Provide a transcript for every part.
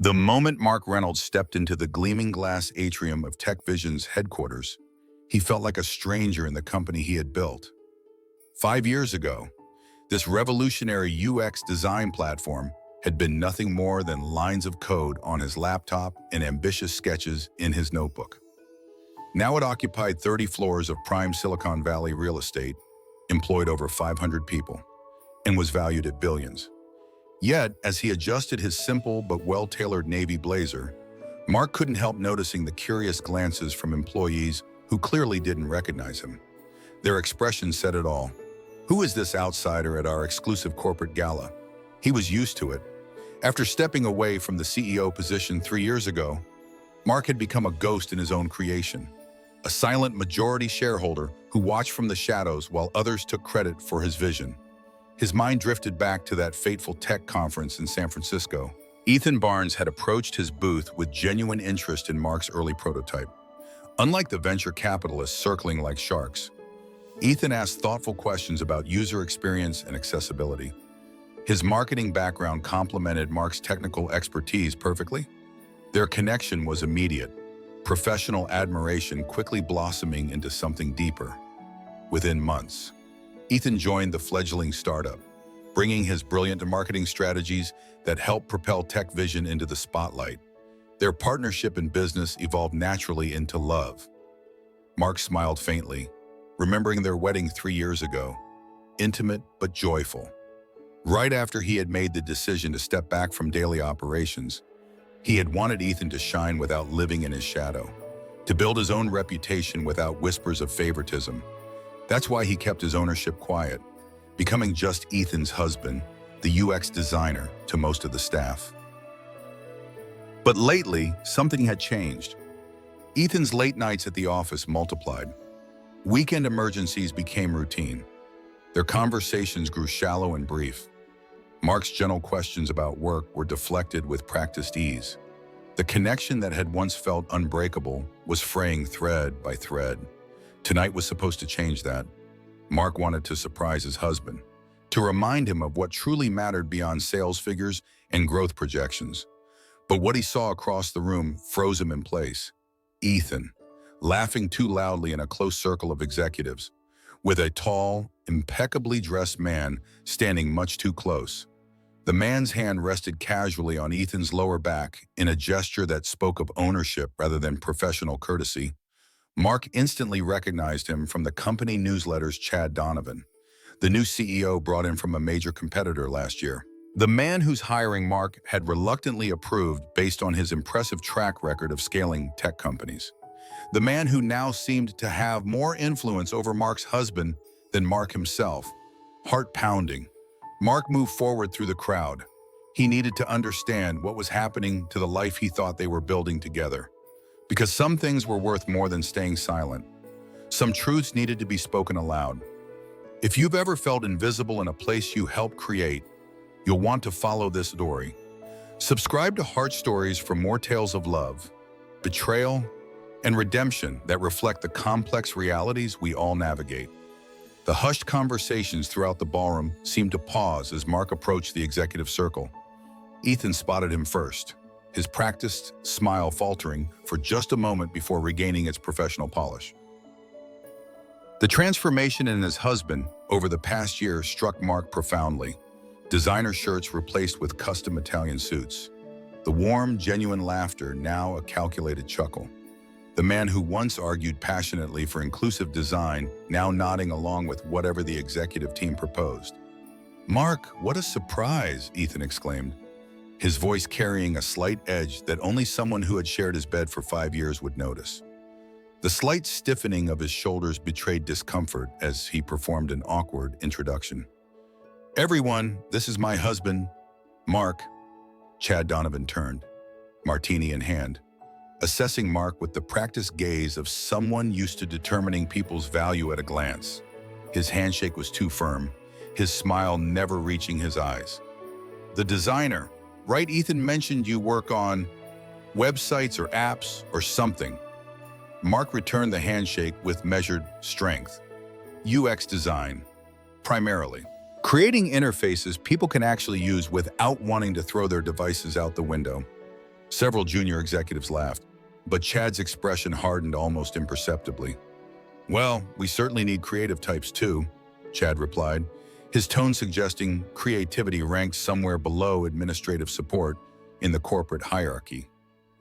The moment Mark Reynolds stepped into the gleaming glass atrium of TechVision's headquarters, he felt like a stranger in the company he had built. 5 years ago, this revolutionary UX design platform had been nothing more than lines of code on his laptop and ambitious sketches in his notebook. Now it occupied 30 floors of prime Silicon Valley real estate, employed over 500 people, and was valued at billions. Yet, as he adjusted his simple but well-tailored navy blazer, Mark couldn't help noticing the curious glances from employees who clearly didn't recognize him. Their expressions said it all. Who is this outsider at our exclusive corporate gala? He was used to it. After stepping away from the CEO position 3 years ago, Mark had become a ghost in his own creation, a silent majority shareholder who watched from the shadows while others took credit for his vision. His mind drifted back to that fateful tech conference in San Francisco. Ethan Barnes had approached his booth with genuine interest in Mark's early prototype. Unlike the venture capitalists circling like sharks, Ethan asked thoughtful questions about user experience and accessibility. His marketing background complemented Mark's technical expertise perfectly. Their connection was immediate, professional admiration quickly blossoming into something deeper. Within months, Ethan joined the fledgling startup, bringing his brilliant marketing strategies that helped propel TechVision into the spotlight. Their partnership in business evolved naturally into love. Mark smiled faintly, remembering their wedding 3 years ago, intimate but joyful. Right after he had made the decision to step back from daily operations, he had wanted Ethan to shine without living in his shadow, to build his own reputation without whispers of favoritism. That's why he kept his ownership quiet, becoming just Ethan's husband, the UX designer, to most of the staff. But lately, something had changed. Ethan's late nights at the office multiplied. Weekend emergencies became routine. Their conversations grew shallow and brief. Mark's gentle questions about work were deflected with practiced ease. The connection that had once felt unbreakable was fraying thread by thread. Tonight was supposed to change that. Mark wanted to surprise his husband, to remind him of what truly mattered beyond sales figures and growth projections. But what he saw across the room froze him in place. Ethan, laughing too loudly in a close circle of executives, with a tall, impeccably dressed man standing much too close. The man's hand rested casually on Ethan's lower back in a gesture that spoke of ownership rather than professional courtesy. Mark instantly recognized him from the company newsletter's Chad Donovan, the new CEO brought in from a major competitor last year. The man whose hiring Mark had reluctantly approved based on his impressive track record of scaling tech companies. The man who now seemed to have more influence over Mark's husband than Mark himself. Heart pounding, Mark moved forward through the crowd. He needed to understand what was happening to the life he thought they were building together. Because some things were worth more than staying silent. Some truths needed to be spoken aloud. If you've ever felt invisible in a place you helped create, you'll want to follow this story. Subscribe to Heart Stories for more tales of love, betrayal, and redemption that reflect the complex realities we all navigate. The hushed conversations throughout the ballroom seemed to pause as Mark approached the executive circle. Ethan spotted him first, his practiced smile faltering for just a moment before regaining its professional polish. The transformation in his husband over the past year struck Mark profoundly. Designer shirts replaced with custom Italian suits. The warm, genuine laughter, now a calculated chuckle. The man who once argued passionately for inclusive design, now nodding along with whatever the executive team proposed. "Mark, what a surprise," Ethan exclaimed, his voice carrying a slight edge that only someone who had shared his bed for 5 years would notice. The slight stiffening of his shoulders betrayed discomfort as he performed an awkward introduction. "Everyone, this is my husband, Mark." Chad Donovan turned, martini in hand, assessing Mark with the practiced gaze of someone used to determining people's value at a glance. His handshake was too firm, his smile never reaching his eyes. "The designer, right? Ethan mentioned you work on websites or apps or something." Mark returned the handshake with measured strength. "UX design, primarily. Creating interfaces people can actually use without wanting to throw their devices out the window." Several junior executives laughed, but Chad's expression hardened almost imperceptibly. "Well, we certainly need creative types too," Chad replied, his tone suggesting creativity ranked somewhere below administrative support in the corporate hierarchy.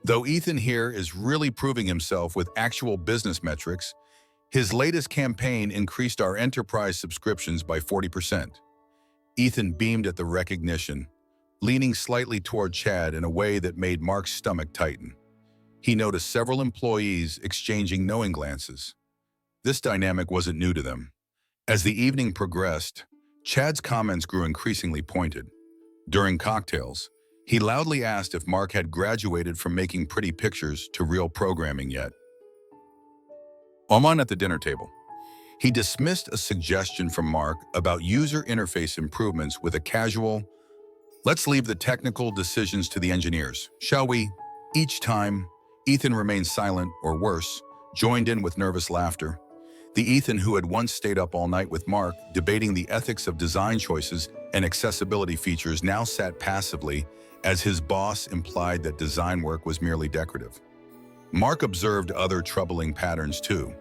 Though Ethan here is really proving himself with actual business metrics, his latest campaign increased our enterprise subscriptions by 40%. Ethan beamed at the recognition, leaning slightly toward Chad in a way that made Mark's stomach tighten. He noticed several employees exchanging knowing glances. This dynamic wasn't new to them. As the evening progressed, Chad's comments grew increasingly pointed. During cocktails, he loudly asked if Mark had graduated from making pretty pictures to real programming yet. Oman at the dinner table. He dismissed a suggestion from Mark about user interface improvements with a casual, "Let's leave the technical decisions to the engineers, shall we?" Each time, Ethan remained silent, or worse, joined in with nervous laughter. The Ethan who had once stayed up all night with Mark, debating the ethics of design choices and accessibility features, now sat passively as his boss implied that design work was merely decorative. Mark observed other troubling patterns too.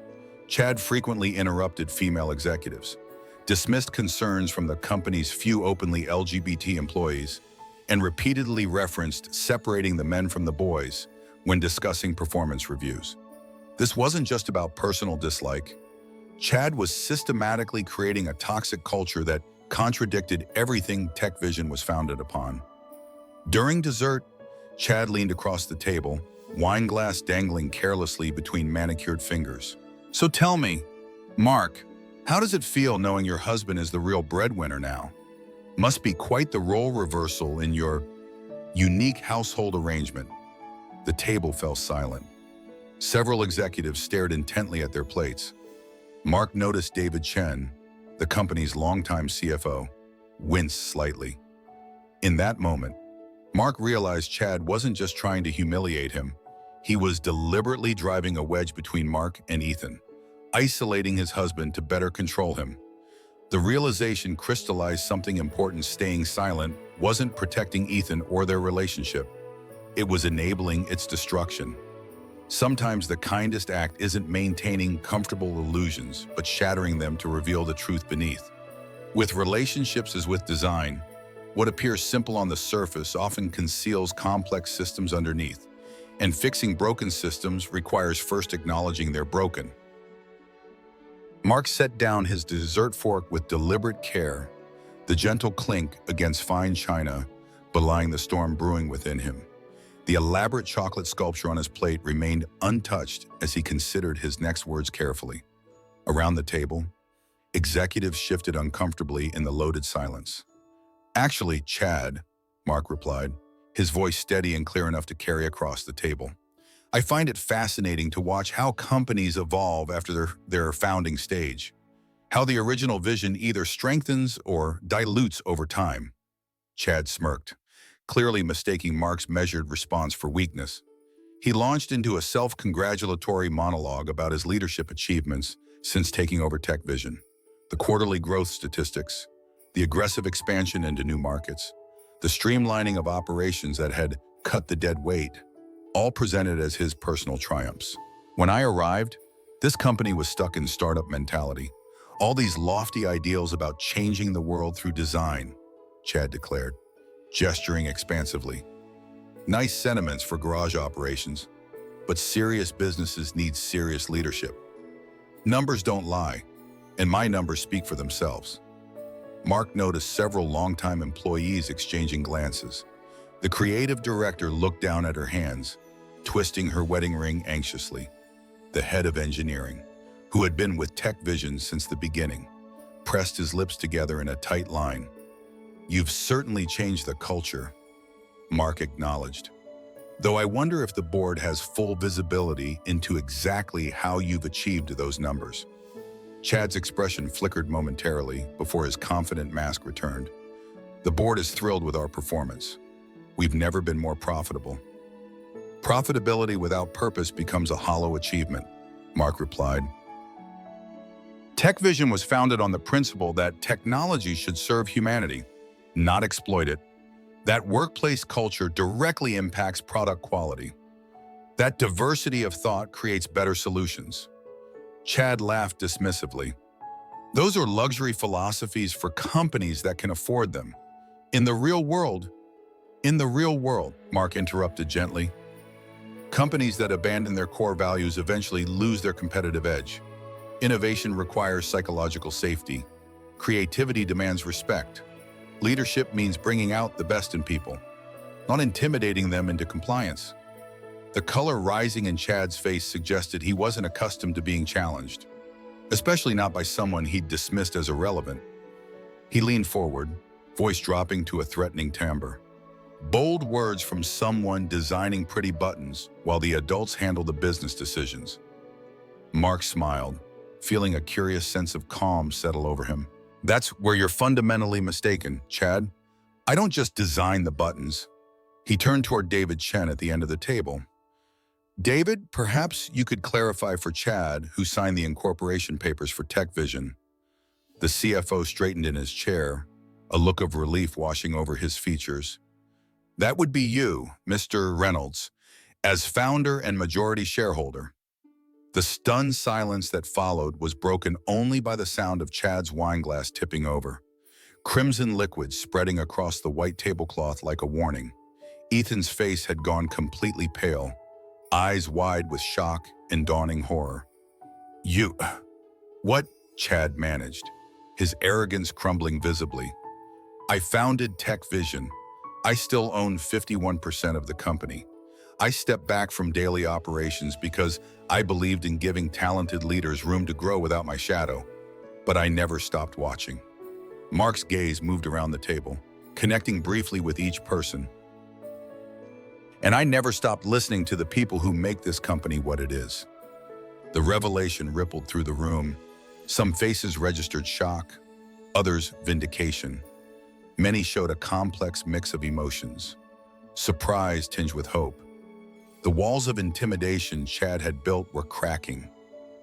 Chad frequently interrupted female executives, dismissed concerns from the company's few openly LGBT employees, and repeatedly referenced separating the men from the boys when discussing performance reviews. This wasn't just about personal dislike. Chad was systematically creating a toxic culture that contradicted everything TechVision was founded upon. During dessert, Chad leaned across the table, wine glass dangling carelessly between manicured fingers. "So tell me, Mark, how does it feel knowing your husband is the real breadwinner now? Must be quite the role reversal in your unique household arrangement." The table fell silent. Several executives stared intently at their plates. Mark noticed David Chen, the company's longtime CFO, wince slightly. In that moment, Mark realized Chad wasn't just trying to humiliate him. He was deliberately driving a wedge between Mark and Ethan, isolating his husband to better control him. The realization crystallized something important: staying silent wasn't protecting Ethan or their relationship. It was enabling its destruction. Sometimes the kindest act isn't maintaining comfortable illusions, but shattering them to reveal the truth beneath. With relationships as with design, what appears simple on the surface often conceals complex systems underneath, and fixing broken systems requires first acknowledging they're broken. Mark set down his dessert fork with deliberate care, the gentle clink against fine china belying the storm brewing within him. The elaborate chocolate sculpture on his plate remained untouched as he considered his next words carefully. Around the table, executives shifted uncomfortably in the loaded silence. "Actually, Chad," Mark replied, his voice steady and clear enough to carry across the table, "I find it fascinating to watch how companies evolve after their founding stage, how the original vision either strengthens or dilutes over time." Chad smirked, clearly mistaking Mark's measured response for weakness. He launched into a self-congratulatory monologue about his leadership achievements since taking over TechVision: the quarterly growth statistics, the aggressive expansion into new markets, the streamlining of operations that had cut the dead weight, all presented as his personal triumphs. "When I arrived, this company was stuck in startup mentality. All these lofty ideals about changing the world through design," Chad declared, gesturing expansively. "Nice sentiments for garage operations, but serious businesses need serious leadership. Numbers don't lie, and my numbers speak for themselves." Mark noticed several longtime employees exchanging glances. The creative director looked down at her hands, twisting her wedding ring anxiously. The head of engineering, who had been with TechVision since the beginning, pressed his lips together in a tight line. "You've certainly changed the culture," Mark acknowledged. "Though I wonder if the board has full visibility into exactly how you've achieved those numbers." Chad's expression flickered momentarily before his confident mask returned. "The board is thrilled with our performance. We've never been more profitable." "Profitability without purpose becomes a hollow achievement," Mark replied. TechVision was founded on the principle that technology should serve humanity, not exploit it. That workplace culture directly impacts product quality. That diversity of thought creates better solutions. Chad laughed dismissively. Those are luxury philosophies for companies that can afford them. In the real world, Mark interrupted gently, companies that abandon their core values eventually lose their competitive edge. Innovation requires psychological safety. Creativity demands respect. Leadership means bringing out the best in people, not intimidating them into compliance. The color rising in Chad's face suggested he wasn't accustomed to being challenged, especially not by someone he'd dismissed as irrelevant. He leaned forward, voice dropping to a threatening timbre. Bold words from someone designing pretty buttons while the adults handle the business decisions. Mark smiled, feeling a curious sense of calm settle over him. That's where you're fundamentally mistaken, Chad. I don't just design the buttons. He turned toward David Chen at the end of the table. David, perhaps you could clarify for Chad, who signed the incorporation papers for TechVision. The CFO straightened in his chair, a look of relief washing over his features. That would be you, Mr. Reynolds, as founder and majority shareholder. The stunned silence that followed was broken only by the sound of Chad's wine glass tipping over, crimson liquid spreading across the white tablecloth like a warning. Ethan's face had gone completely pale, eyes wide with shock and dawning horror. You... What? Chad managed, his arrogance crumbling visibly. I founded TechVision. I still own 51% of the company. I stepped back from daily operations because I believed in giving talented leaders room to grow without my shadow. But I never stopped watching. Mark's gaze moved around the table, connecting briefly with each person. And I never stopped listening to the people who make this company what it is. The revelation rippled through the room. Some faces registered shock, others vindication. Many showed a complex mix of emotions, surprise tinged with hope. The walls of intimidation Chad had built were cracking,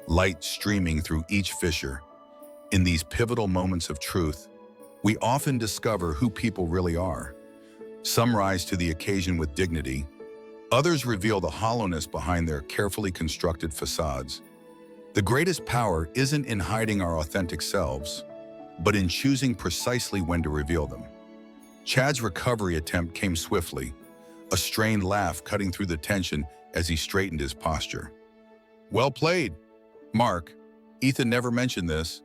light streaming through each fissure. In these pivotal moments of truth, we often discover who people really are. Some rise to the occasion with dignity, others reveal the hollowness behind their carefully constructed facades. The greatest power isn't in hiding our authentic selves, but in choosing precisely when to reveal them. Chad's recovery attempt came swiftly, a strained laugh cutting through the tension as he straightened his posture. Well played, Mark. Ethan never mentioned this.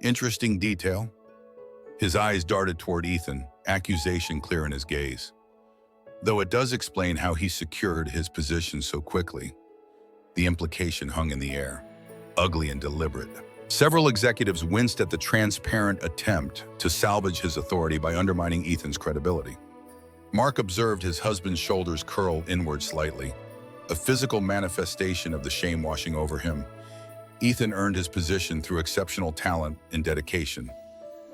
Interesting detail. His eyes darted toward Ethan, accusation clear in his gaze. Though it does explain how he secured his position so quickly. The implication hung in the air, ugly and deliberate. Several executives winced at the transparent attempt to salvage his authority by undermining Ethan's credibility. Mark observed his husband's shoulders curl inward slightly, a physical manifestation of the shame washing over him. Ethan earned his position through exceptional talent and dedication.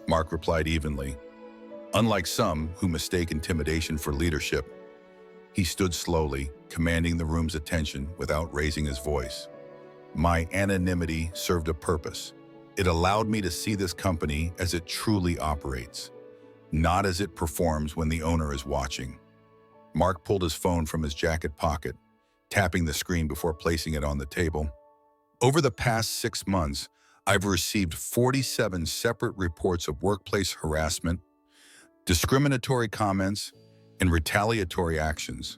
Mark replied evenly. Unlike some who mistake intimidation for leadership, he stood slowly, commanding the room's attention without raising his voice. My anonymity served a purpose. It allowed me to see this company as it truly operates, not as it performs when the owner is watching. Mark pulled his phone from his jacket pocket, tapping the screen before placing it on the table. Over the past 6 months, I've received 47 separate reports of workplace harassment, discriminatory comments, and retaliatory actions.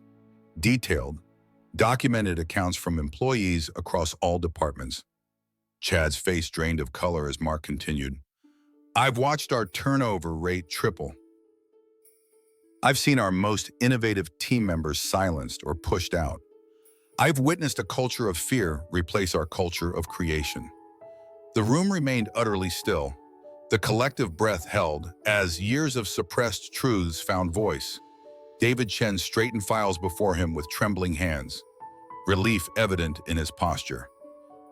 Detailed, documented accounts from employees across all departments. Chad's face drained of color as Mark continued. I've watched our turnover rate triple. I've seen our most innovative team members silenced or pushed out. I've witnessed a culture of fear replace our culture of creation. The room remained utterly still, the collective breath held as years of suppressed truths found voice. David Chen straightened files before him with trembling hands, relief evident in his posture.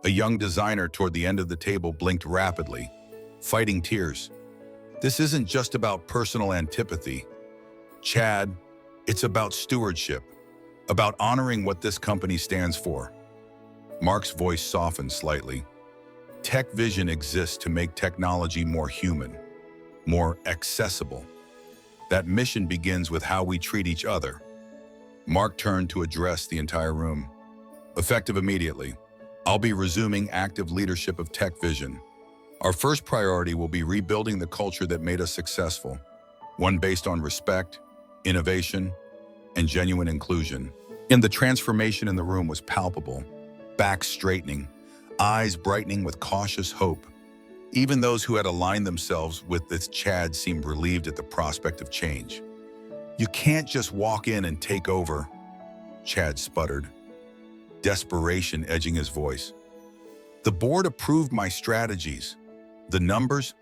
A young designer toward the end of the table blinked rapidly, fighting tears. This isn't just about personal antipathy. Chad, it's about stewardship, about honoring what this company stands for. Mark's voice softened slightly. TechVision exists to make technology more human, more accessible. That mission begins with how we treat each other. Mark turned to address the entire room. Effective immediately, I'll be resuming active leadership of Tech Vision. Our first priority will be rebuilding the culture that made us successful, one based on respect, innovation, and genuine inclusion. And the transformation in the room was palpable, back straightening, eyes brightening with cautious hope. Even those who had aligned themselves with this Chad seemed relieved at the prospect of change. You can't just walk in and take over, Chad sputtered, desperation edging his voice. The board approved my strategies. The numbers?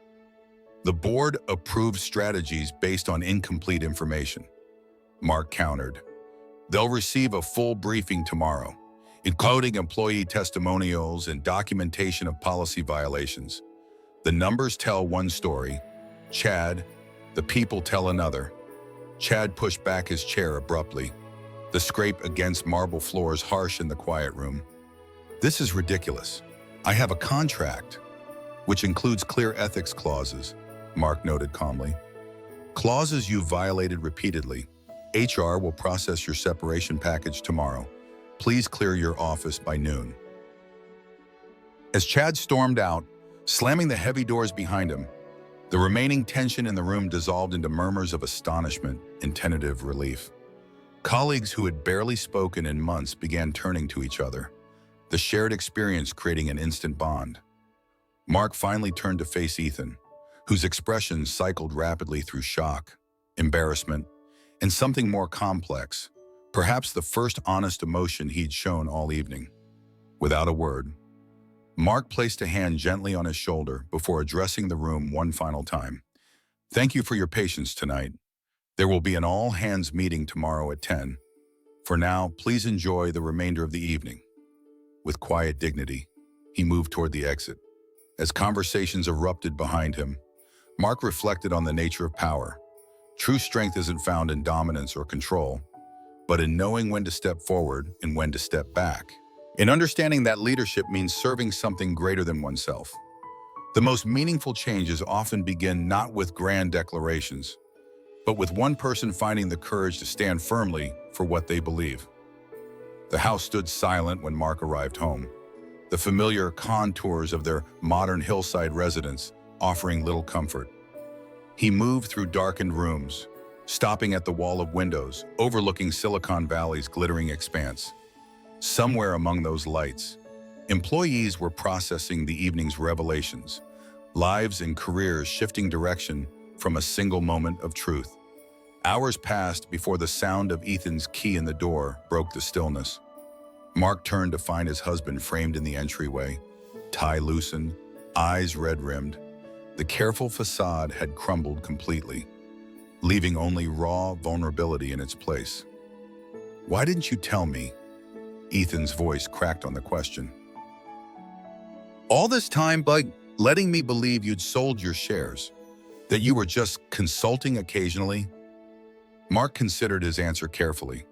The board approved strategies based on incomplete information. Mark countered. They'll receive a full briefing tomorrow, including employee testimonials and documentation of policy violations. The numbers tell one story. Chad, the people tell another. Chad pushed back his chair abruptly, the scrape against marble floors harsh in the quiet room. This is ridiculous. I have a contract, which includes clear ethics clauses, Mark noted calmly. Clauses you violated repeatedly. HR will process your separation package tomorrow. Please clear your office by noon. As Chad stormed out, slamming the heavy doors behind him, the remaining tension in the room dissolved into murmurs of astonishment and tentative relief. Colleagues who had barely spoken in months began turning to each other, the shared experience creating an instant bond. Mark finally turned to face Ethan, whose expressions cycled rapidly through shock, embarrassment, and something more complex, perhaps the first honest emotion he'd shown all evening. Without a word, Mark placed a hand gently on his shoulder before addressing the room one final time. Thank you for your patience tonight. There will be an all-hands meeting tomorrow at 10. For now, please enjoy the remainder of the evening. With quiet dignity, he moved toward the exit. As conversations erupted behind him, Mark reflected on the nature of power. True strength isn't found in dominance or control, but in knowing when to step forward and when to step back. In understanding that leadership means serving something greater than oneself. The most meaningful changes often begin not with grand declarations, but with one person finding the courage to stand firmly for what they believe. The house stood silent when Mark arrived home, the familiar contours of their modern hillside residence offering little comfort. He moved through darkened rooms, stopping at the wall of windows overlooking Silicon Valley's glittering expanse. Somewhere among those lights, employees were processing the evening's revelations, lives and careers shifting direction from a single moment of truth. Hours passed before the sound of Ethan's key in the door broke the stillness. Mark turned to find his husband framed in the entryway, tie loosened, eyes red-rimmed. The careful facade had crumbled completely, leaving only raw vulnerability in its place. Why didn't you tell me? Ethan's voice cracked on the question. All this time by letting me believe you'd sold your shares, that you were just consulting occasionally? Mark considered his answer carefully.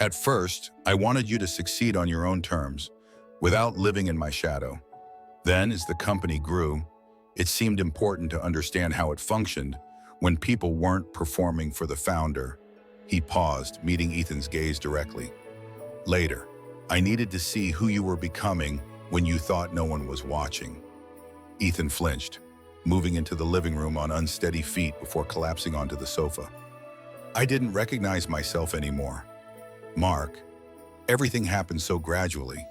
At first, I wanted you to succeed on your own terms, without living in my shadow. Then, as the company grew, it seemed important to understand how it functioned when people weren't performing for the founder. He paused, meeting Ethan's gaze directly. Later, I needed to see who you were becoming when you thought no one was watching. Ethan flinched, moving into the living room on unsteady feet before collapsing onto the sofa. I didn't recognize myself anymore. Mark, everything happened so gradually.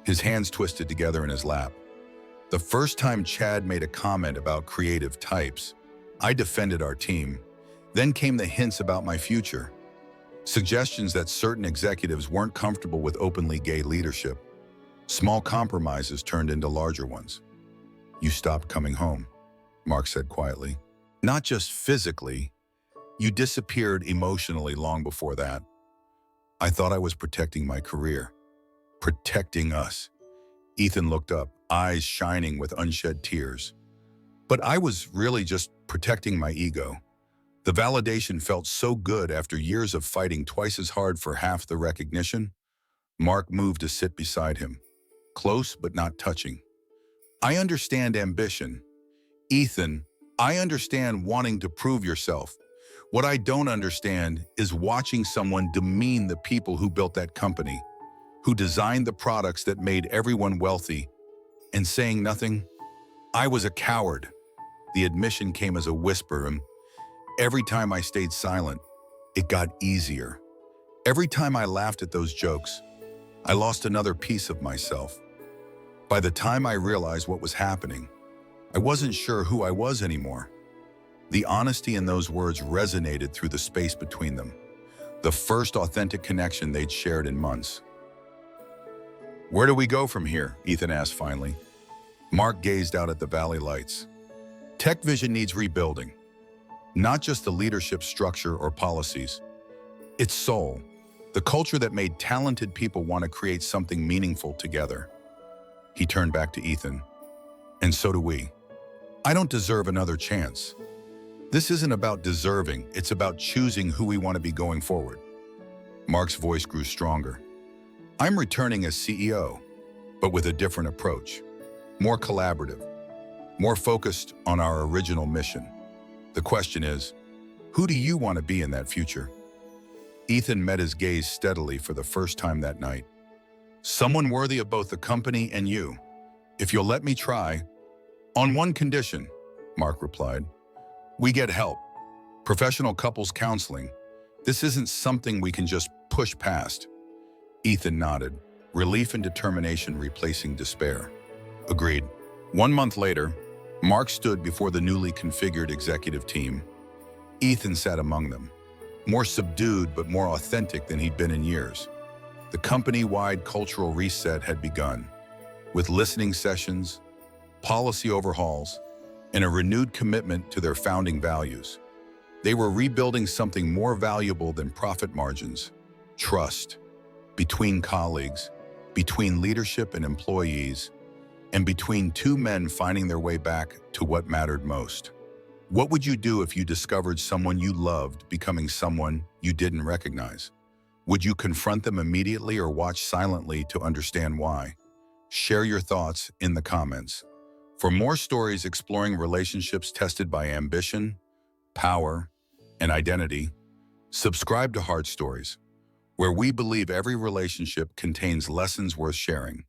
His hands twisted together in his lap. The first time Chad made a comment about creative types, I defended our team. Then came the hints about my future. Suggestions that certain executives weren't comfortable with openly gay leadership. Small compromises turned into larger ones. You stopped coming home, Mark said quietly. Not just physically, you disappeared emotionally long before that. I thought I was protecting my career. Protecting us. Ethan looked up, eyes shining with unshed tears. But I was really just protecting my ego. The validation felt so good after years of fighting twice as hard for half the recognition. Mark moved to sit beside him, close but not touching. I understand ambition. Ethan, I understand wanting to prove yourself. What I don't understand is watching someone demean the people who built that company, who designed the products that made everyone wealthy, and saying nothing. I was a coward. The admission came as a whisper, and every time I stayed silent, it got easier. Every time I laughed at those jokes, I lost another piece of myself. By the time I realized what was happening, I wasn't sure who I was anymore. The honesty in those words resonated through the space between them, the first authentic connection they'd shared in months. "Where do we go from here?" Ethan asked finally. Mark gazed out at the valley lights. Tech Vision needs rebuilding, not just the leadership structure or policies. Its soul, the culture that made talented people want to create something meaningful together. He turned back to Ethan. "And so do we. I don't deserve another chance. This isn't about deserving, it's about choosing who we want to be going forward." Mark's voice grew stronger. "I'm returning as CEO, but with a different approach. More collaborative, more focused on our original mission. The question is, who do you want to be in that future?" Ethan met his gaze steadily for the first time that night. "Someone worthy of both the company and you. If you'll let me try." "On one condition," Mark replied. "We get help. Professional couples counseling. This isn't something we can just push past." Ethan nodded, relief and determination replacing despair. "Agreed." 1 month later, Mark stood before the newly configured executive team. Ethan sat among them, more subdued but more authentic than he'd been in years. The company-wide cultural reset had begun, with listening sessions, policy overhauls, and a renewed commitment to their founding values. They were rebuilding something more valuable than profit margins: trust, between colleagues, between leadership and employees, and between two men finding their way back to what mattered most. What would you do if you discovered someone you loved becoming someone you didn't recognize? Would you confront them immediately or watch silently to understand why? Share your thoughts in the comments. For more stories exploring relationships tested by ambition, power, and identity, subscribe to Heart Stories, where we believe every relationship contains lessons worth sharing.